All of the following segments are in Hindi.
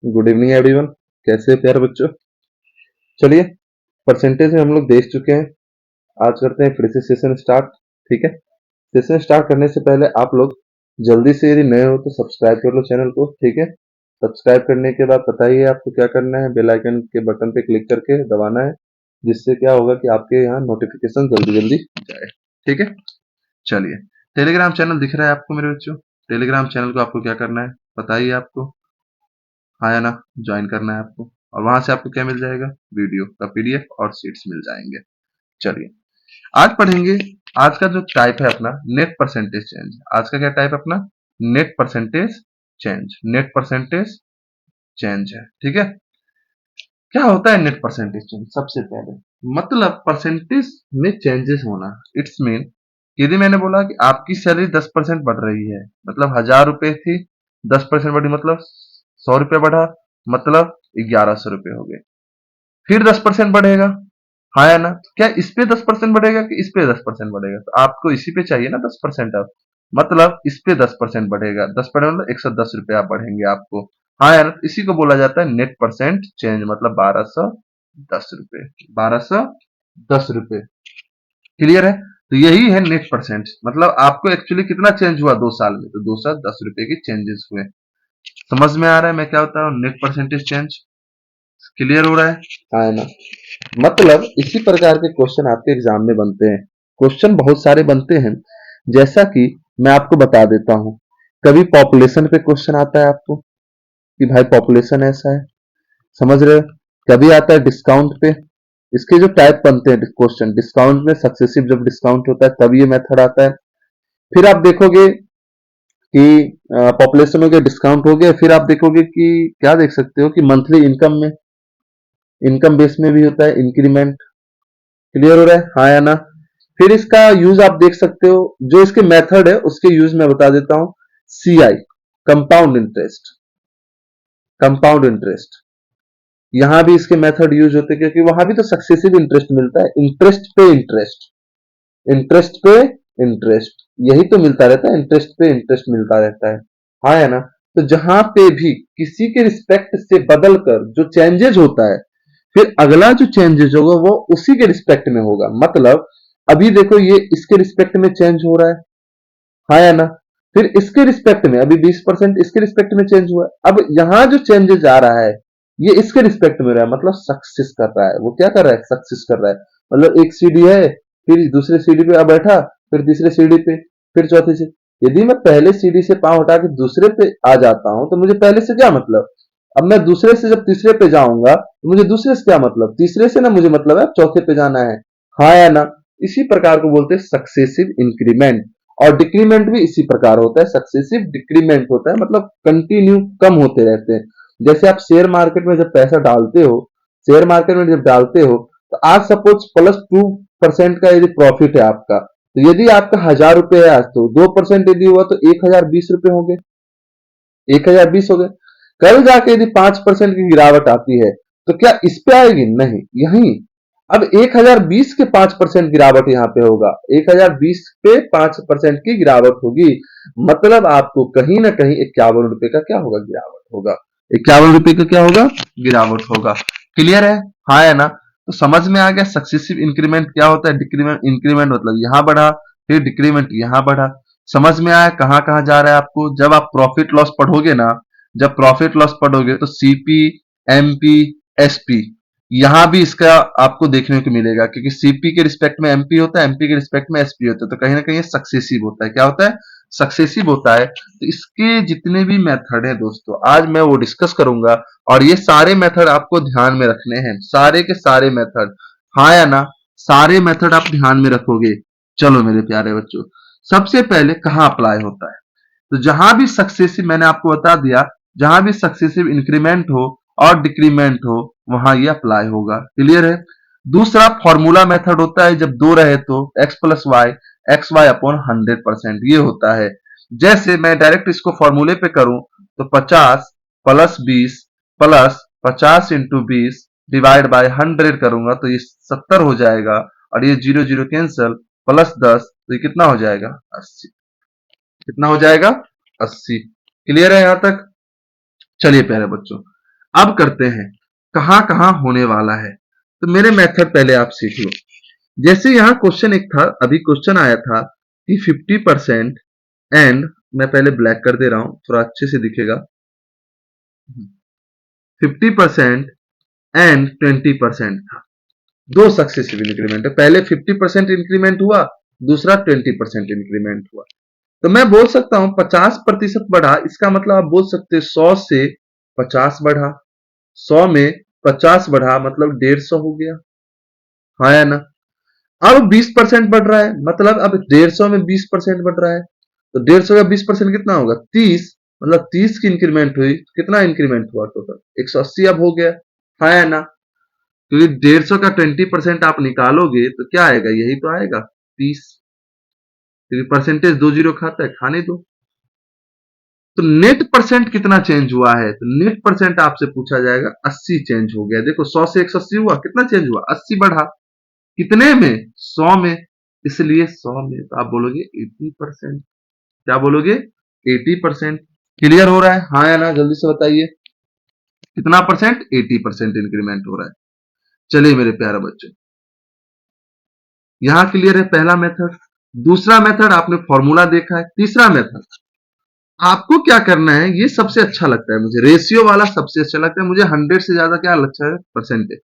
Good evening everyone. कैसे हैं प्यारे बच्चों? चलिए, परसेंटेज में हम लोग देख चुके हैं। आज करते हैं फिर से सेशन स्टार्ट। ठीक है, सेशन स्टार्ट करने से पहले आप लोग जल्दी से यदि नए हो तो सब्सक्राइब कर लो चैनल को। ठीक है, सब्सक्राइब करने के बाद बताइए आपको क्या करना है। बेल आइकन के बटन पे क्लिक करके दबाना है, जिससे क्या होगा कि आपके यहाँ नोटिफिकेशन जल्दी जल्दी जाए। ठीक है, चलिए, टेलीग्राम चैनल दिख रहा है आपको मेरे बच्चों? टेलीग्राम चैनल को आपको क्या करना है बताइए आपको? हाँ या ना? ज्वाइन करना है आपको, और वहां से आपको क्या मिल जाएगा? वीडियो का पीडीएफ और सीट्स मिल जाएंगे। चलिए, आज पढ़ेंगे। आज का जो टाइप है अपना नेट परसेंटेज चेंज। आज का क्या टाइप अपना? Net percentage change. Net percentage change है। ठीक है, क्या होता है नेट परसेंटेज चेंज? सबसे पहले मतलब परसेंटेज में चेंजेस होना। इट्स मीन, यदि मैंने बोला कि आपकी सैलरी 10% बढ़ रही है, मतलब 1000 रुपए थी, 10% बढ़ी मतलब 100 रुपए बढ़ा, मतलब 1100 रुपए हो गए। फिर 10% बढ़ेगा, हाँ या ना? तो क्या इस पे 10% बढ़ेगा कि इस पे 10% बढ़ेगा? तो आपको इसी पे चाहिए ना 10%। अब मतलब इस पे 10% बढ़ेगा। 10% मतलब 110 रुपए आप बढ़ेंगे आपको, हाँ यार? इसी को बोला जाता है नेट परसेंट चेंज, मतलब 1210 रुपए। 1210 रुपए, क्लियर है? तो यही है नेट परसेंट। मतलब आपको एक्चुअली कितना चेंज हुआ 2 साल में? तो 210 रुपए की चेंजेस हुए। समझ में आ रहा है मैं क्या होता हूँ नेट परसेंटेज चेंज? क्लियर हो रहा है, हाँ है ना? मतलब इसी प्रकार के क्वेश्चन आपके एग्जाम में बनते हैं। क्वेश्चन बहुत सारे बनते हैं, जैसा कि मैं आपको बता देता हूं। कभी पॉपुलेशन पे क्वेश्चन आता है आपको कि भाई पॉपुलेशन ऐसा है, समझ रहे हो? कभी आता है डिस्काउंट पे। इसके जो टाइप बनते हैं क्वेश्चन, डिस्काउंट में सक्सेसिव जब डिस्काउंट होता है तब ये मेथड आता है। फिर आप देखोगे कि पॉपुलेशन हो गया, डिस्काउंट हो गया, फिर आप देखोगे कि क्या देख सकते हो कि मंथली इनकम में, इनकम बेस में भी होता है इंक्रीमेंट। क्लियर हो रहा है, हाँ या ना? फिर इसका यूज आप देख सकते हो, जो इसके मेथड है उसके यूज मैं बता देता हूं। CI, compound interest. Compound interest, यहां भी इसके मेथड यूज होते हैं, क्योंकि वहां भी तो सक्सेसिव इंटरेस्ट मिलता है। इंटरेस्ट पे इंटरेस्ट, इंटरेस्ट पे इंटरेस्ट, यही तो मिलता रहता है। इंटरेस्ट पे इंटरेस्ट मिलता रहता है, हाँ या ना? तो जहां पे भी किसी के रिस्पेक्ट से बदल कर जो चेंजेस होता है, फिर अगला जो चेंजेस होगा वो उसी के रिस्पेक्ट में होगा। मतलब अभी देखो ये इसके रिस्पेक्ट में चेंज हो रहा है, हाँ या ना? फिर इसके रिस्पेक्ट में अभी 20% इसके रिस्पेक्ट में चेंज हुआ है। अब यहां जो चेंजेस आ रहा है ये इसके रिस्पेक्ट में रहा है, मतलब सक्सेस कर रहा है। वो क्या कर रहा है? सक्सेस कर रहा है। मतलब एक सीढ़ी है, फिर दूसरे सीढ़ी पे बैठा, फिर तीसरे सीढ़ी पे, फिर चौथी से। यदि मैं पहले सीढ़ी से पांव हटा के दूसरे पे आ जाता हूं तो मुझे पहले से क्या मतलब? अब मैं दूसरे से जब तीसरे पे जाऊंगा तो मुझे दूसरे से क्या मतलब? तीसरे से ना मुझे मतलब है चौथे पे जाना है, हाँ या ना? इसी प्रकार को बोलते हैं सक्सेसिव इंक्रीमेंट। और डिक्रीमेंट भी इसी प्रकार होता है, सक्सेसिव डिक्रीमेंट होता है, मतलब कंटिन्यू कम होते रहते हैं। जैसे आप शेयर मार्केट में जब पैसा डालते हो, शेयर मार्केट में जब डालते हो, तो आज सपोज +2% का यदि प्रॉफिट है आपका, तो यदि आपका 1000 रुपए है आज, तो 2% यदि हुआ तो 1020 रुपए हो गए। 1020 हो गए। कल जाके यदि 5% की गिरावट आती है तो क्या इस पे आएगी? नहीं, यही। अब 1020 के 5% गिरावट यहां पे होगा, 1020 पे 5% की गिरावट होगी, मतलब आपको कहीं ना कहीं 51 रुपए का क्या होगा? गिरावट होगा। 51 रुपए का क्या होगा? गिरावट होगा। क्लियर है, हाँ या ना? तो समझ में आ गया सक्सेसिव इंक्रीमेंट क्या होता है, डिक्रीमेंट। इंक्रीमेंट मतलब यहां बढ़ा, फिर डिक्रीमेंट यहां बढ़ा। समझ में आया कहां कहां जा रहा है आपको? जब आप प्रॉफिट लॉस पढ़ोगे ना, जब प्रॉफिट लॉस पढ़ोगे तो सीपी, एमपी, एसपी, यहां भी इसका आपको देखने को मिलेगा, क्योंकि सीपी के रिस्पेक्ट में एमपी होता है, एमपी के रिस्पेक्ट में एसपी होता है, तो कहीं ना कहीं सक्सेसिव होता है। क्या होता है? सक्सेसिव होता है। तो इसके जितने भी मेथड है दोस्तों, आज मैं वो डिस्कस करूंगा, और ये सारे मेथड आपको ध्यान में रखने हैं, सारे के सारे मेथड, हाँ या ना? सारे मेथड आप ध्यान में रखोगे। चलो मेरे प्यारे बच्चों, सबसे पहले कहां अप्लाई होता है? तो जहां भी सक्सेसिव, मैंने आपको बता दिया, जहां भी सक्सेसिव इंक्रीमेंट हो और डिक्रीमेंट हो वहां ये अप्लाई होगा। क्लियर है? दूसरा फॉर्मूला मेथड होता है, जब दो रहे तो x+y, xy/100%, ये होता है। जैसे मैं डायरेक्ट इसको फॉर्मूले पे करूं तो 50 + 20 + 50 × 20 डिवाइड बाय 100 करूंगा तो ये 70 हो जाएगा, और ये 0 0 कैंसल, +10 तो ये कितना हो जाएगा? 80। कितना हो जाएगा? 80। क्लियर है यहां तक? चलिए प्यारे बच्चों, अब करते हैं कहां कहां होने वाला है। तो मेरे मेथड पहले आप सीख लो। जैसे यहां क्वेश्चन एक था, अभी क्वेश्चन आया था कि 50% एंड, मैं पहले ब्लैक कर दे रहा हूं थोड़ा अच्छे से दिखेगा, 50% एंड 20% था। दो सक्सेसिव इंक्रीमेंट है, पहले 50% इंक्रीमेंट हुआ, दूसरा 20% इंक्रीमेंट हुआ। तो मैं बोल सकता हूं 50% बढ़ा, इसका मतलब आप बोल सकते हैं 100 से 50 बढ़ा, 100 में 50 बढ़ा मतलब 150 हो गया, हाँ या ना। अब 20% बढ़ रहा है, मतलब अब 150 में 20% बढ़ रहा है, तो 150 का 20% कितना होगा 30, मतलब 30 की इंक्रीमेंट हुई, कितना इंक्रीमेंट हुआ टोटल 180 अब हो गया, हाँ या ना। क्योंकि 150 का 20% आप निकालोगे तो क्या आएगा, यही तो आएगा 30, क्योंकि परसेंटेज 2 जीरो खाता है, खाने दो। तो नेट परसेंट कितना चेंज हुआ है, तो नेट परसेंट आपसे पूछा जाएगा 80 चेंज हो गया। देखो 100 से 180 हुआ, कितना चेंज हुआ 80 बढ़ा, कितने में 100 में, इसलिए 100 में तो आप बोलोगे 80%। क्या बोलोगे 80%। क्लियर हो रहा है, हाँ या ना, जल्दी से बताइए कितना परसेंट, 80% इंक्रीमेंट हो रहा है। चलिए मेरे प्यारे बच्चों, यहां क्लियर है पहला मेथड। दूसरा मेथड आपने फॉर्मूला देखा है। तीसरा मेथड आपको क्या करना है, ये सबसे अच्छा लगता है मुझे, रेशियो वाला सबसे अच्छा लगता है मुझे, 100 से ज्यादा क्या अच्छा है परसेंटेज।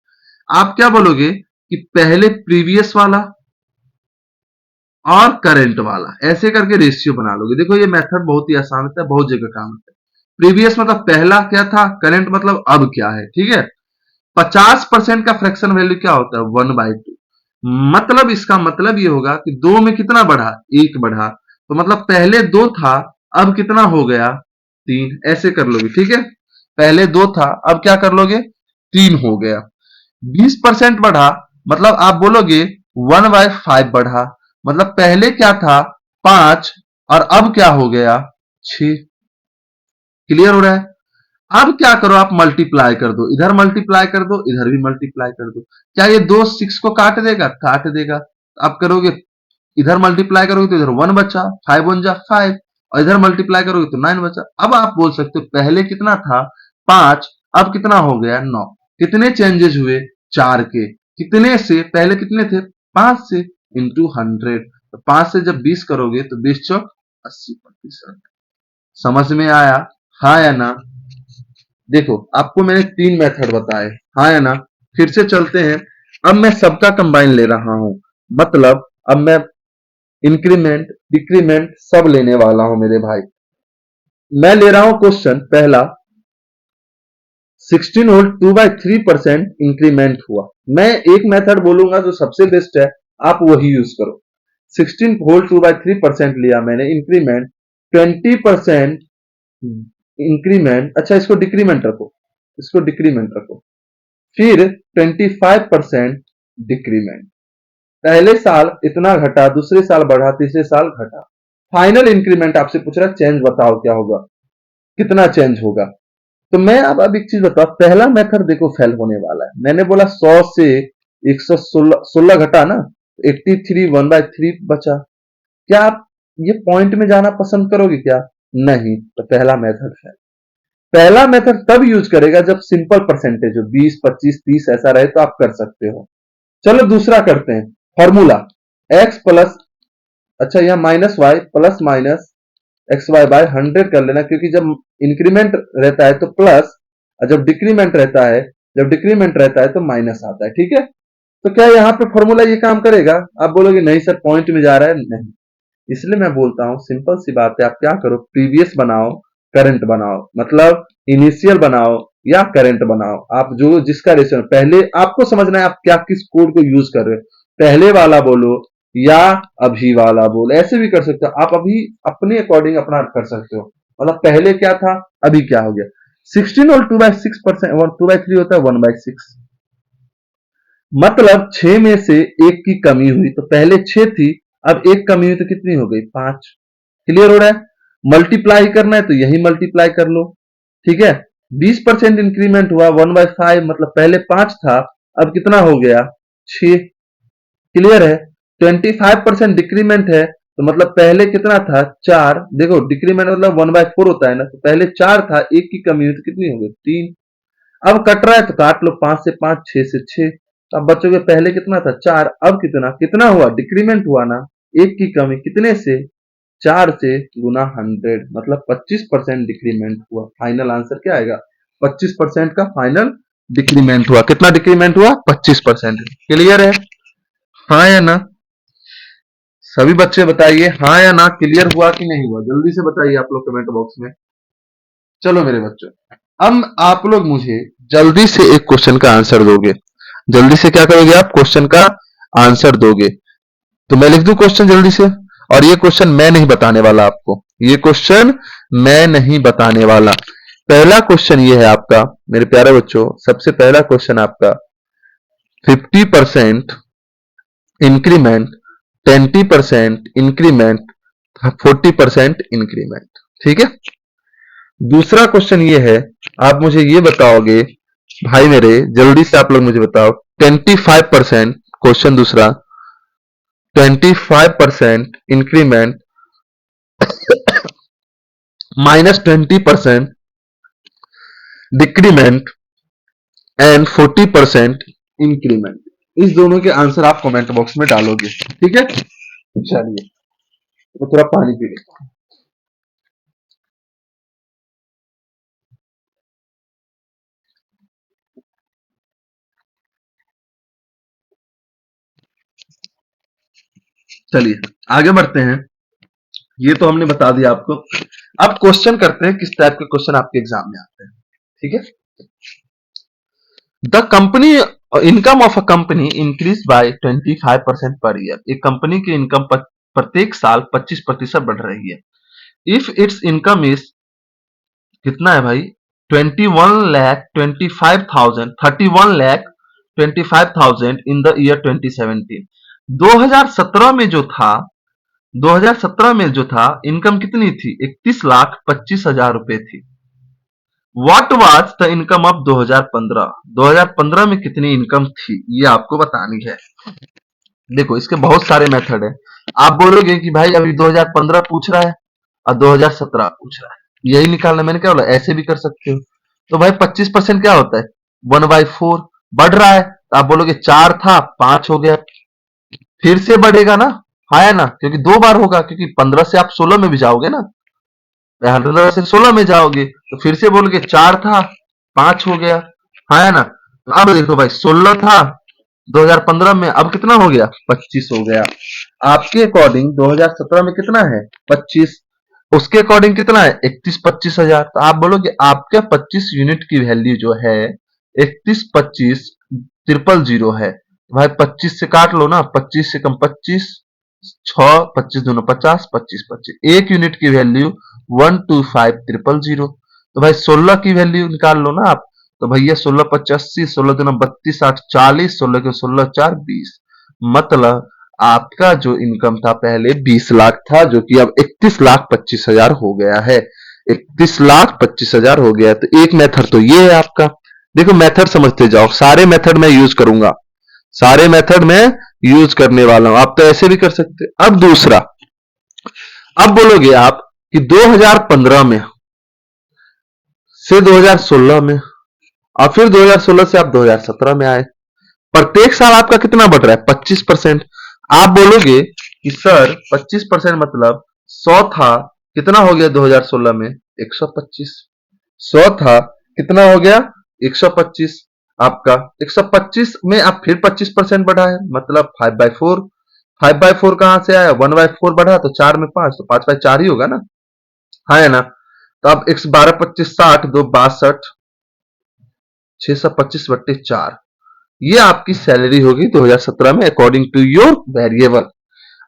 आप क्या बोलोगे कि पहले प्रीवियस वाला और करंट वाला ऐसे करके रेशियो बना लोगे। देखो ये मेथड बहुत ही आसान होता है, बहुत जगह काम होता है। प्रीवियस मतलब पहला क्या था, करंट मतलब अब क्या है, ठीक है। 50% का फ्रैक्शन वैल्यू क्या होता है 1/2, मतलब इसका मतलब ये होगा कि दो में कितना बढ़ा, एक बढ़ा, तो मतलब पहले दो था, अब कितना हो गया 3, ऐसे कर लोगे, ठीक है। पहले दो था, अब क्या कर लोगे 3 हो गया। 20% बढ़ा, मतलब आप बोलोगे 1/5 बढ़ा, मतलब पहले क्या था 5 और अब क्या हो गया 6। क्लियर हो रहा है। अब क्या करो, आप मल्टीप्लाई कर दो, इधर मल्टीप्लाई कर दो, इधर भी मल्टीप्लाई कर दो। क्या ये दो 6 को काट देगा, काट देगा। अब करोगे, इधर मल्टीप्लाई करोगे तो इधर 1 बचा, 5 1 जा 5, और इधर मल्टीप्लाई करोगे तो 9 बचा। अब आप बोल सकते हो पहले कितना था 5, अब कितना हो गया 9। कितने चेंजेस हुए 4 के, कितने से, पहले कितने थे 5 से, इंटू 100, तो 5 से जब 20 करोगे तो 20 चौक 80%। समझ में आया, हाँ या ना। देखो आपको मैंने 3 मेथड बताए, हाँ या ना। फिर से चलते हैं, अब मैं सबका कंबाइन ले रहा हूं, मतलब अब मैं इंक्रीमेंट डिक्रीमेंट सब लेने वाला हूं मेरे भाई। मैं ले रहा हूं क्वेश्चन पहला, 16 वोल्ट 2/3% इंक्रीमेंट हुआ। मैं एक मेथड बोलूंगा जो सबसे बेस्ट है, आप वही यूज करो। 16 वोल्ट 2/3% लिया मैंने इंक्रीमेंट, 20% इंक्रीमेंट, अच्छा इसको डिक्रीमेंट रखो, इसको डिक्रीमेंट रखो, फिर 25% डिक्रीमेंट। पहले साल इतना घटा, दूसरे साल बढ़ा, तीसरे साल घटा, फाइनल इंक्रीमेंट आपसे पूछ रहा है, चेंज बताओ क्या होगा, कितना चेंज होगा। तो मैं अब एक चीज बताओ, पहला मेथड देखो फेल होने वाला है। मैंने बोला 100 से 116 घटा ना, 83 1/3 बचा। क्या आप ये पॉइंट में जाना पसंद करोगे क्या, नहीं, तो पहला मेथड है। पहला मेथड तब यूज करेगा जब सिंपल परसेंटेज हो, 20 25 30 ऐसा रहे तो आप कर सकते हो। चलो दूसरा करते हैं, फॉर्मूला x प्लस, अच्छा यहां minus Y plus minus X Y by 100 कर लेना, क्योंकि जब इंक्रीमेंट रहता है तो प्लस, और जब डिक्रीमेंट रहता है तो माइनस आता है, ठीक है। तो क्या यहाँ पे फॉर्मूला ये काम करेगा, आप बोलोगे नहीं सर पॉइंट में जा रहा है, नहीं। इसलिए मैं बोलता हूं सिंपल सी बात है, आप क्या करो प्रीवियस बनाओ, करंट बनाओ, मतलब इनिशियल बनाओ या करंट बनाओ, आप जो जिसका रेशियो पहले आपको समझना है, आप क्या किस कोड को यूज कर रहे हो, पहले वाला बोलो या अभी वाला बोलो, ऐसे भी कर सकते हो आप, अभी अपने अकॉर्डिंग अपना कर सकते हो। मतलब पहले क्या था अभी क्या हो गया। 16 और 2/6% 2/3 होता है 1/6, मतलब 6 में से एक की कमी हुई, तो पहले 6 थी, अब एक कमी हुई तो कितनी हो गई 5। क्लियर हो रहा है। मल्टीप्लाई करना है तो यही मल्टीप्लाई कर लो, ठीक है। 20% इंक्रीमेंट हुआ 1/5, मतलब पहले 5 था, अब कितना हो गया 6। क्लियर है। 25% डिक्रीमेंट है, तो मतलब पहले कितना था 4, देखो डिक्रीमेंट मतलब 1/4 होता है ना, तो पहले 4 था, एक की कमी हुई तो कितनी हो गई 3। अब कट रहा है तो काट लो, 5 से 5, 6 से 6। अब बच्चों के पहले कितना था 4, अब कितना कितना हुआ, डिक्रीमेंट हुआ ना, एक की कमी कितने से, 4 से, गुना 100 मतलब 25% डिक्रीमेंट हुआ। फाइनल आंसर क्या आएगा, 25% का फाइनल डिक्रीमेंट हुआ। कितना डिक्रीमेंट हुआ, 25%। क्लियर है, हाँ या ना? सभी बच्चे बताइए हाँ या ना, क्लियर हुआ कि नहीं हुआ, जल्दी से बताइए आप लोग कमेंट बॉक्स में। चलो मेरे बच्चों, अब आप लोग मुझे जल्दी से एक क्वेश्चन का आंसर दोगे। जल्दी से क्या करोगे आप, क्वेश्चन का आंसर दोगे। तो मैं लिख दूं क्वेश्चन जल्दी से, और ये क्वेश्चन मैं नहीं बताने वाला आपको, ये क्वेश्चन मैं नहीं बताने वाला। पहला क्वेश्चन ये है आपका मेरे प्यारे बच्चों, सबसे पहला क्वेश्चन आपका, 50% इंक्रीमेंट, 20% इंक्रीमेंट, 40% इंक्रीमेंट। ठीक है, दूसरा क्वेश्चन ये है, आप मुझे ये बताओगे भाई मेरे, जल्दी से आप लोग मुझे बताओ, 25%, क्वेश्चन दूसरा, 25% इंक्रीमेंट -20% डिक्रीमेंट एंड 40% इंक्रीमेंट। इस दोनों के आंसर आप कमेंट बॉक्स में डालोगे। ठीक है, चलिए तो थोड़ा पानी पी लेता हूं। चलिए आगे बढ़ते हैं, ये तो हमने बता दिया आपको। अब क्वेश्चन करते हैं, किस टाइप के क्वेश्चन आपके एग्जाम में आते हैं। ठीक है, the company income of a company increase by 25% per year. एक कंपनी की इनकम प्रत्येक साल 25% बढ़ रही है। इफ इट्स इनकम इज, कितना है भाई, 31,25,000 इन द ईयर 2017। 2017 में जो था, 2017 में जो था इनकम कितनी थी, 31,25,000 रुपए थी। What was the income of 2015, 2015 में कितनी इनकम थी, ये आपको बतानी है। देखो इसके बहुत सारे मेथड है। आप बोलोगे कि भाई अभी 2015 पूछ रहा है और 2017 पूछ रहा है, यही निकालना, मैंने क्या बोला, ऐसे भी कर सकते हो। तो भाई 25% क्या होता है, 1/4, बढ़ रहा है तो आप बोलोगे 4 था 5 हो गया, फिर से बढ़ेगा ना, हाँ ना, क्योंकि 2 बार होगा, क्योंकि 15 से आप 16 में भी जाओगे ना, 15 से 16 में जाओगे तो फिर से बोलोगे 4 था 5 हो गया, हाँ ना। अब देखो भाई 16 था 2015 में, अब कितना हो गया, 25 हो गया। आपके अकॉर्डिंग 2017 में कितना है, 25, उसके अकॉर्डिंग कितना है, 31,25,000। तो आप बोलोगे आपका 25 यूनिट की वैल्यू जो है 31,25,000 है। भाई 25 से काट लो ना, 25 से कम 25, 6, 25 दूनो 50, 25 25, एक यूनिट की वैल्यू 125,000। तो भाई 16 की वैल्यू निकाल लो ना आप, तो भैया 16 × 25 80, 16 दूना 32, 8 40, 16 के 16 4 20, मतलब आपका जो इनकम था पहले 20 लाख था, जो कि अब 31,25,000 हो गया है। 31,25,000 हो गया है। तो एक मेथड तो ये है आपका। देखो मेथड समझते जाओ, सारे मेथड मैं यूज करूंगा, सारे मेथड में यूज करने वाला हूं। आप तो ऐसे भी कर सकते। अब दूसरा, अब बोलोगे आप कि 2015 में से 2016 में, और फिर 2016 से आप 2017 में आए, प्रत्येक साल आपका कितना बढ़ रहा है, 25%। आप बोलोगे कि सर 25% मतलब 100 था, कितना हो गया 2016 में, 125। 100 था, कितना हो गया, 125। आपका 125 में आप फिर 25% बढ़ा है, मतलब 5/4। 5/4 कहां से आया, 1/4 बढ़ा तो 4 में 5, तो 5/4 ही होगा ना, हाँ है ना। तो अब 112 25 60 2 62, 625/4, ये आपकी सैलरी होगी 2017 में अकॉर्डिंग टू योर वेरिएबल।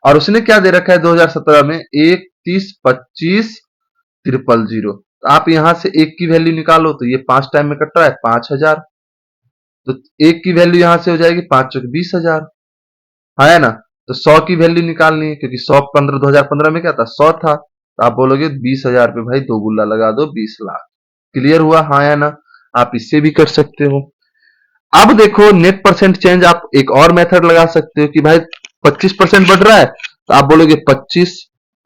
और उसने क्या दे रखा है 2017 में, 31,25,000। तो आप यहां से एक की वैल्यू निकालो, तो ये 5 टाइम में कट रहा है 5,000, तो एक की वैल्यू यहां से हो जाएगी 5 चौक 20,000, है ना। तो 100 की वैल्यू निकालनी है, क्योंकि 100 15 2015 में क्या था, 100 था, तो आप बोलोगे 20,000 पे भाई दो गुल्ला लगा दो, 20 लाख। क्लियर हुआ, हाँ या ना। आप इससे भी कर सकते हो। अब देखो नेट परसेंट चेंज, आप एक और मेथड लगा सकते हो कि भाई 25% बढ़ रहा है, तो आप बोलोगे 25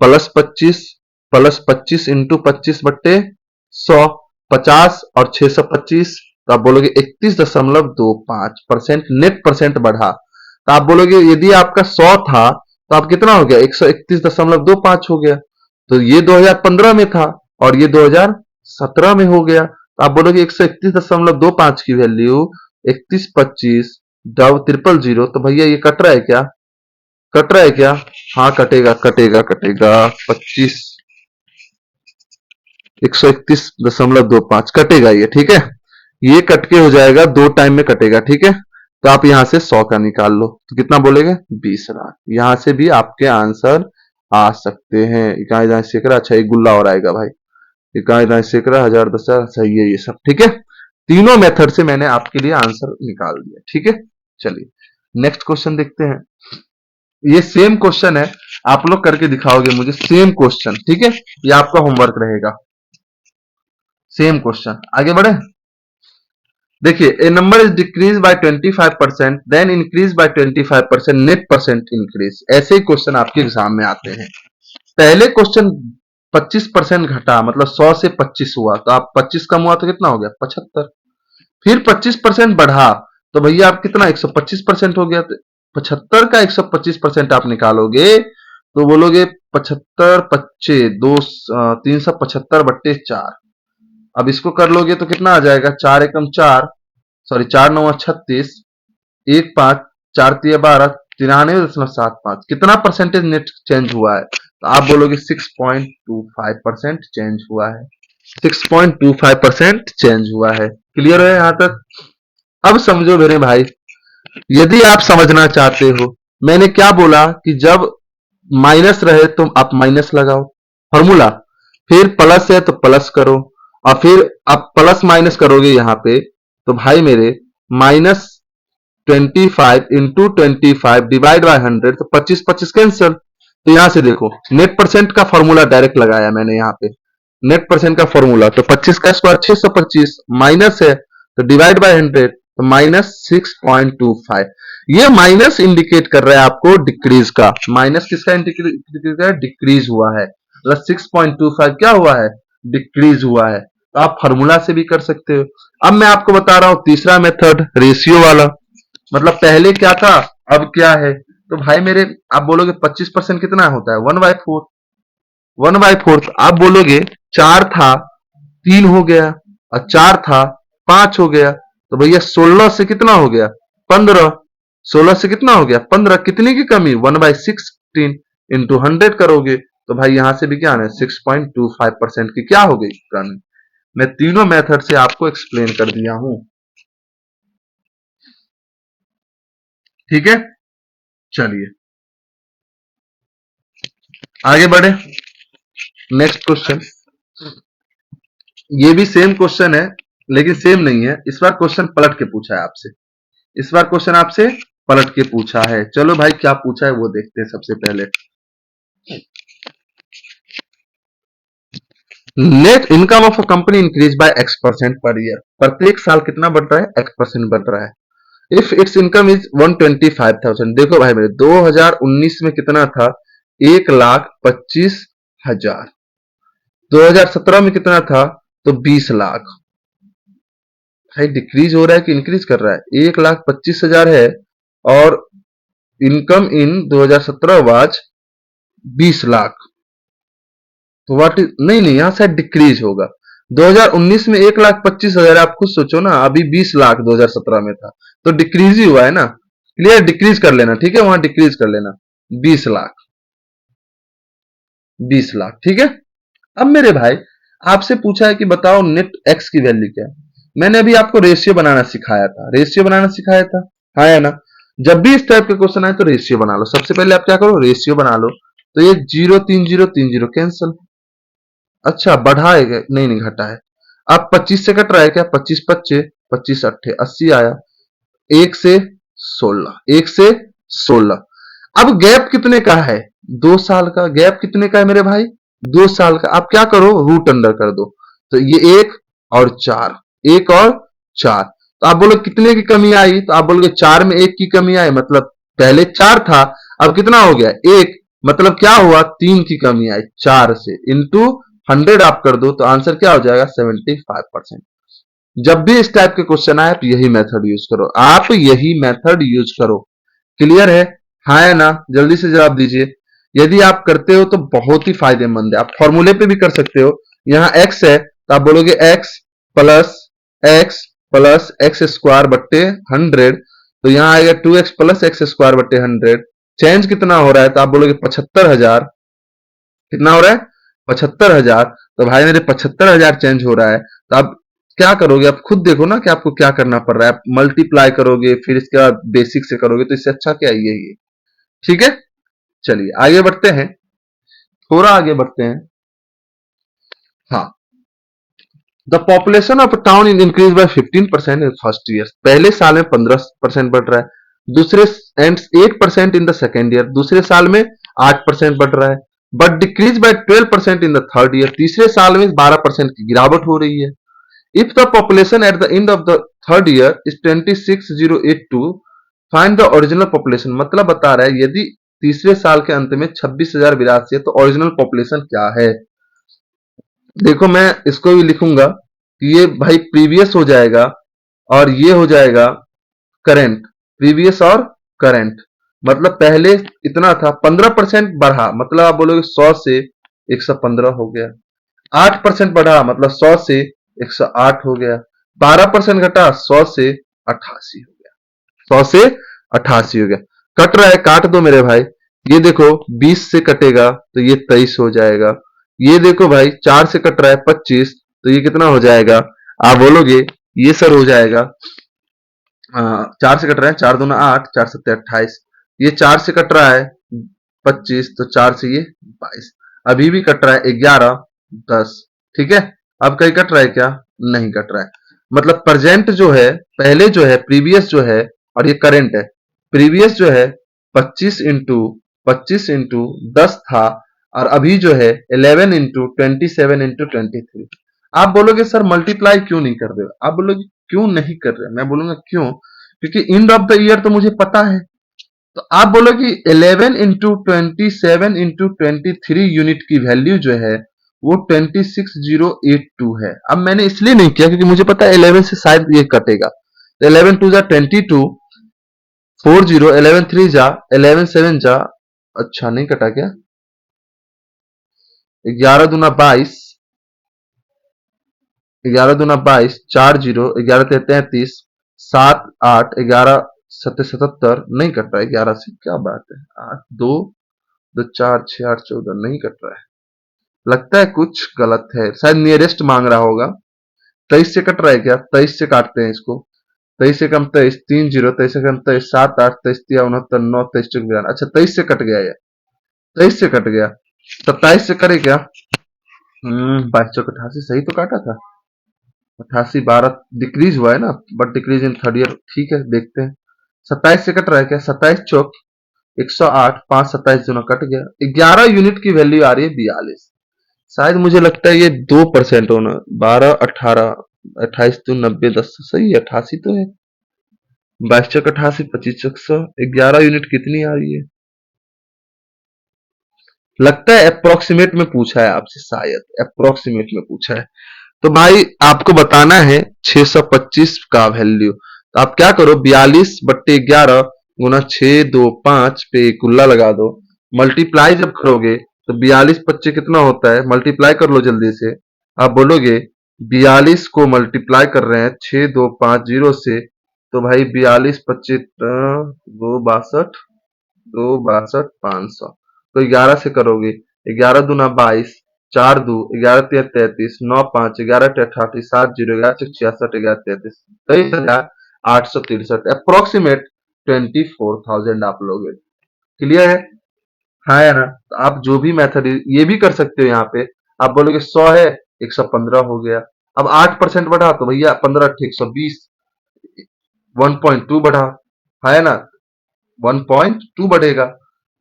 प्लस 25 प्लस 25 इंटू 25/100, 50 और 625, तो आप बोलोगे 31.25% नेट परसेंट बढ़ा। तो आप बोलोगे यदि आपका 100 था तो आप कितना हो गया, 131.25 हो गया। तो ये 2015 में था और ये 2017 में हो गया। तो आप बोलोगे 131.25 की वैल्यू 3125 डब 000, तो भैया ये कट रहा है क्या, कट रहा है क्या? हाँ कटेगा कटेगा कटेगा, 131.25 कटेगा ये, ठीक है। ये कट के हो जाएगा, 2 टाइम में कटेगा, ठीक है। तो आप यहां से 100 का निकाल लो, तो कितना बोलेगे, 20 लाख। यहां से भी आपके आंसर आ सकते हैं। इकाई दाएं सैकड़ा, अच्छा एक गुल्ला और आएगा भाई, इकाई दाएं सैकड़ा, 1000 10,000, सही है ये सब, ठीक है। तीनों मेथड से मैंने आपके लिए आंसर निकाल दिया, ठीक है। चलिए नेक्स्ट क्वेश्चन देखते हैं। ये सेम क्वेश्चन है, आप लोग करके दिखाओगे मुझे, सेम क्वेश्चन, ठीक है। ये आपका होमवर्क रहेगा, सेम क्वेश्चन। आगे बढ़े, देखिए, a number is decrease by 25% then increase by 25% net percent increase. ऐसे ही क्वेश्चन आपके एग्जाम में आते हैं। पहले क्वेश्चन 25% घटा, मतलब 100 से 25 हुआ, तो आप 25 कम हुआ तो कितना हो गया, 75। फिर 25% बढ़ा, तो भैया आप कितना, 125% हो गया। 75 का 125% आप निकालोगे तो बोलोगे 75 पच्चे दो 375/4। अब इसको कर लोगे तो कितना आ जाएगा, 4 एकम 4, सॉरी 4 9 36, 1 5, 4 3 12, 93.75। कितना परसेंटेज नेट चेंज हुआ है, तो आप बोलोगे 6.25% चेंज हुआ है। 6.25% चेंज हुआ है। क्लियर है यहां तक? अब समझो मेरे भाई, यदि आप समझना चाहते हो, मैंने क्या बोला कि जब माइनस रहे तो आप माइनस लगाओ फॉर्मूला, फिर प्लस है तो प्लस करो, और फिर आप प्लस माइनस करोगे यहां पे, तो भाई मेरे -25 इंटू 25 डिवाइड बाय 100, तो 25 25 कैंसिल। तो यहां से देखो, नेट परसेंट का फॉर्मूला डायरेक्ट लगाया मैंने यहां पे, नेट परसेंट का फॉर्मूला, तो 25 का स्क्वायर 625, माइनस है तो डिवाइड बाय 100, तो -6.25। ये माइनस इंडिकेट कर रहा है आपको डिक्रीज का। माइनस किसका इंडिकेट कर रहा है, डिक्रीज हुआ है। प्लस 6.25 क्या हुआ है, डिक्रीज हुआ है। तो आप फॉर्मूला से भी कर सकते हो। अब मैं आपको बता रहा हूं तीसरा मेथड, रेशियो वाला। मतलब पहले क्या था, अब क्या है। तो भाई मेरे, आप बोलोगे 25% कितना होता है, 1/4। 1/4 आप बोलोगे 4 था 3 हो गया, और 4 था 5 हो गया, तो भैया 16 से कितना हो गया, 15। 16 से कितना हो गया, 15। कितनी की कमी, 1/16 इंटू 100 करोगे, तो भाई यहां से भी क्या है, 6.25% की क्या हो गई कमी। मैं तीनों मेथड से आपको एक्सप्लेन कर दिया हूं, ठीक है। चलिए आगे बढ़े, नेक्स्ट क्वेश्चन। ये भी सेम क्वेश्चन है, लेकिन सेम नहीं है। इस बार क्वेश्चन पलट के पूछा है आपसे, इस बार क्वेश्चन आपसे पलट के पूछा है। चलो भाई क्या पूछा है वो देखते हैं सबसे पहले। Net income of a company increase by X% per year. प्रत्येक साल कितना बढ़ रहा है, X% बढ़ रहा है। इफ इट्स इनकम इज 125,000, देखो भाई मेरे 2019 में कितना था, 1,25,000। 2017 में कितना था, तो 20 लाख। भाई डिक्रीज हो रहा है कि इंक्रीज कर रहा है, 1,25,000 है, और इनकम इन 2017 वाज 20 लाख। तो व्हाट इज, नहीं नहीं यहां शायद डिक्रीज होगा। 2019 में 1,25,000, आप खुद सोचो ना, अभी 20 लाख 2017 में था, तो डिक्रीज ही हुआ है ना। क्लियर, डिक्रीज कर लेना, ठीक है, वहां डिक्रीज कर लेना। 20 लाख, 20 लाख, ठीक है। अब मेरे भाई आपसे पूछा है कि बताओ नेट एक्स की वैल्यू क्या है। मैंने अभी आपको रेशियो बनाना सिखाया था, रेशियो बनाना सिखाया था, हाँ या ना। जब भी इस टाइप के क्वेश्चन आए तो रेशियो बना लो। सबसे पहले आप क्या करो, रेशियो बना लो। तो ये 0 3 0 3 0 कैंसिल। अच्छा बढ़ा है क्या? नहीं नहीं घटा है। अब 25 से कट रहा है क्या, 25 पच्चे 25 अट्ठे 80 आया। 1 से 16, 1 से 16। अब गैप कितने का है, 2 साल का। गैप कितने का है मेरे भाई, 2 साल का। आप क्या करो, रूट अंडर कर दो, तो ये 1 और 4, 1 और 4। तो आप बोलो कितने की कमी आई, तो आप बोलोगे 4 में 1 की कमी आई, मतलब पहले 4 था, अब कितना हो गया 1, मतलब क्या हुआ, 3 की कमी आई। 4 से इंटू 100 आप कर दो, तो आंसर क्या हो जाएगा, 75%। जब भी इस टाइप के क्वेश्चन आए आप यही मेथड यूज करो, आप यही मेथड यूज करो। क्लियर है? हाँ या ना? जल्दी से जवाब दीजिए। यदि आप करते हो तो बहुत ही फायदेमंद है। आप फॉर्मूले पे भी कर सकते हो। यहाँ x है तो आप बोलोगे x प्लस एक्स स्क्वायर बट्टे 100, तो यहाँ आएगा 2x प्लस एक्स स्क्वायर बट्टे 100। चेंज कितना हो रहा है तो आप बोलोगे 75,000। कितना हो रहा है? 75,000। तो भाई मेरे 75,000 चेंज हो रहा है, तो आप क्या करोगे? आप खुद देखो ना कि आपको क्या करना पड़ रहा है। आप मल्टीप्लाई करोगे, फिर इसके बाद बेसिक से करोगे, तो इससे अच्छा क्या है? यही है। ठीक है, चलिए आगे बढ़ते हैं, थोड़ा आगे बढ़ते हैं। हाँ, the population of town in increase by 15% in first year. पहले साल में 15% बढ़ रहा है। दूसरे and 8% in the second year. दूसरे साल में 8% बढ़ रहा है। But decrease by 12% in the third year. तीसरे साल में 12% की गिरावट हो रही है। If the population at the end of the third year is 26,082, find the original population. मतलब बता रहा है यदि तीसरे साल के अंत में 26,082 है तो ओरिजिनल पॉपुलेशन क्या है। देखो मैं इसको भी लिखूंगा कि ये भाई प्रीवियस हो जाएगा और ये हो जाएगा करंट। प्रीवियस और करंट मतलब पहले इतना था, 15% बढ़ा मतलब आप बोलोगे 100 से 115 हो गया। 8% बढ़ा मतलब 100 से 108 हो गया। 12% घटा 100 से 88 हो गया। 100 से 88 हो गया। कट रहा है, काट दो मेरे भाई। ये देखो 20 से कटेगा तो ये 23 हो जाएगा। ये देखो भाई 4 से कट रहा है 25, तो ये कितना हो जाएगा? आप बोलोगे ये सर हो जाएगा 4 से कट रहा है, 4 दूना 8, 4 सत्ते 28। ये 4 से कट रहा है 25, तो 4 से ये 22। अभी भी कट रहा है 11, 10। ठीक है, अब कहीं कट रहा है क्या? नहीं कट रहा है। मतलब प्रेजेंट जो है, पहले जो है प्रीवियस जो है, और ये करंट है। प्रीवियस जो है 25 इंटू 10 था, और अभी जो है 11 इंटू 27 इंटू 23। आप बोलोगे सर मल्टीप्लाई क्यों नहीं कर रहे हो? आप बोलोगे क्यों नहीं कर रहे? मैं बोलूंगा क्यों, क्योंकि एंड ऑफ द ईयर तो मुझे पता है। तो आप बोलोगे 11 इंटू 27 इंटू 23 यूनिट की वैल्यू जो है वो 26,082 है। अब मैंने इसलिए नहीं किया क्योंकि मुझे पता है 11 से शायद ये कटेगा। 11 टू जा 22, 40, 11 थ्री जा 11 सेवन जा, अच्छा नहीं कटा क्या? 11 दूना 22, 11 दूना 22, 4 0, 11 33, 7 8, 11 7 77, नहीं कट रहा है 11 से। क्या बात है? 8 2 2 4 6 8 14 नहीं कट रहा है। लगता है कुछ गलत है, शायद नियरेस्ट मांग रहा होगा। 23 से कट रहा है क्या? 23 से काटते हैं इसको। 23 से कम 23, 3 0, 23 से कम 23, 7 8, 23 तिया 69, 9 23 चौक 92। अच्छा 23 से कट गया ये, 23 से कट गया। 27 से करे क्या? 22 चौक 88, सही तो काटा था। 88 12 डिक्रीज हुआ है ना, but decrease in third year. ठीक है, देखते हैं। 27 से कट रहा है क्या? 27 चौक 108, 5 27 दोनों कट गया। 11 यूनिट की वैल्यू आ रही है 42। शायद मुझे लगता है ये 2% होना। 12 18, 28 तो 90 10, सही है 88 तो है। 22 चौक 88, 25 चौक 100, 11 यूनिट कितनी आ रही है? लगता है अप्रोक्सीमेट में पूछा है आपसे, शायद अप्रोक्सीमेट में पूछा है। तो भाई आपको बताना है 625 का वैल्यू। तो आप क्या करो, 42/11 गुना 625 पे कुल्ला लगा दो। मल्टीप्लाई जब करोगे तो 42 25 कितना होता है? मल्टीप्लाई कर लो जल्दी से। आप बोलोगे 42 को मल्टीप्लाई कर रहे हैं 6250 से, तो भाई 42 25 दो 62, 500। तो 11 से करोगे, 11 दूना 22, 4 2, 11 3 33, 9 5, 11 8 7 0, 11 6 66, 11 33, 23,863, अप्रोक्सीमेट 24,000 आप लोगे। क्लियर है? हाँ या ना? तो आप जो भी मेथड ये भी कर सकते हो। यहाँ पे आप बोलोगे 100 है, 115 हो गया। अब 8% बढ़ा तो भैया 15 8 120, 1.2 बढ़ा, है ना? 1.2 बढ़ेगा।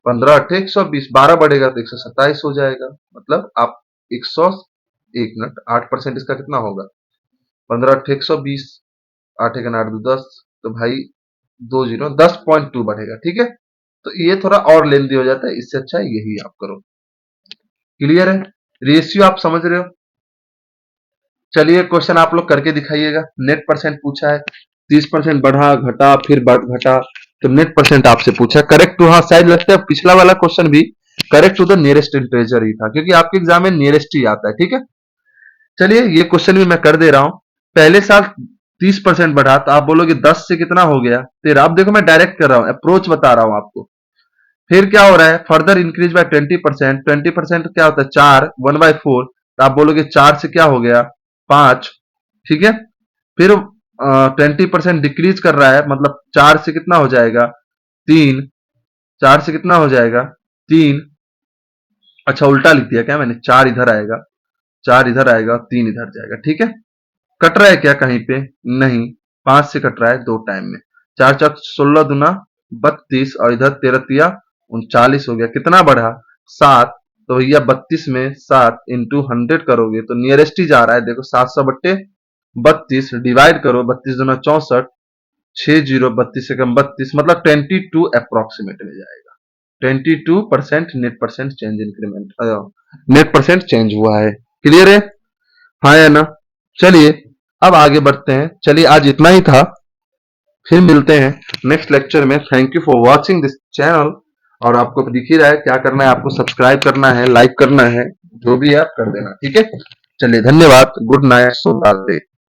15 8 120, 12 बढ़ेगा तो 127 हो जाएगा। मतलब आप 100, एक मिनट, 8% इसका कितना होगा? 15 8 120, 8 1 8 2 10, तो भाई 20 10.2 बढ़ेगा। ठीक है, तो ये थोड़ा और लेंदी हो जाता है, इससे अच्छा है यही आप करो। क्लियर है? रेशियो आप समझ रहे हो? चलिए क्वेश्चन आप लोग करके दिखाइएगा। नेट परसेंट पूछा है, 30% बढ़ा घटा फिर घटा, तो नेट परसेंट आपसे पूछा। करेक्ट टू, हाँ शायद लगता है पिछला वाला क्वेश्चन भी correct to the nearest integer ही था, क्योंकि आपके एग्जाम में नियरेस्ट ही आता है। ठीक है, चलिए ये क्वेश्चन भी मैं कर दे रहा हूं। पहले साल 30% बढ़ा, तो आप बोलोगे 10 से कितना हो गया 13। अब देखो मैं डायरेक्ट कर रहा हूं, अप्रोच बता रहा हूं आपको। फिर क्या हो रहा है, फर्दर इंक्रीज बाय 20%। 20% क्या होता है 4, 1/4, तो आप बोलोगे 4 से क्या हो गया 5। ठीक है, फिर 20% डिक्रीज कर रहा है, मतलब 4 से कितना हो जाएगा 3। 4 से कितना हो जाएगा 3। अच्छा उल्टा लिख दिया क्या मैंने, 4 इधर आएगा, 4 इधर आएगा, 3 इधर जाएगा। ठीक है, कट रहा है क्या कहीं पे, नहीं। 5 से कट रहा है 2 टाइम में। 4 4 16 दूना 32, और इधर 13 तिया 39 हो गया। कितना बढ़ा 7। तो भैया 32 में 7 इंटू 100 करोगे तो नियरेस्ट ही जा रहा है। देखो 700/32 डिवाइड करो, 32 दूना 64, 60, 32 से कम 32, मतलब 22 अप्रोक्सीमेट में जाएगा। 22% net percent change increment, net percent change हुआ है। क्लियर है, हाँ या ना। चलिए अब आगे बढ़ते हैं। चलिए आज इतना ही था, फिर मिलते हैं नेक्स्ट लेक्चर में। Thank you for watching this channel. और आपको दिख ही रहा है क्या करना है, आपको सब्सक्राइब करना है, लाइक करना है, जो भी है आप कर देना। ठीक है, चलिए धन्यवाद, गुड नाइट, शुभ रात्रि।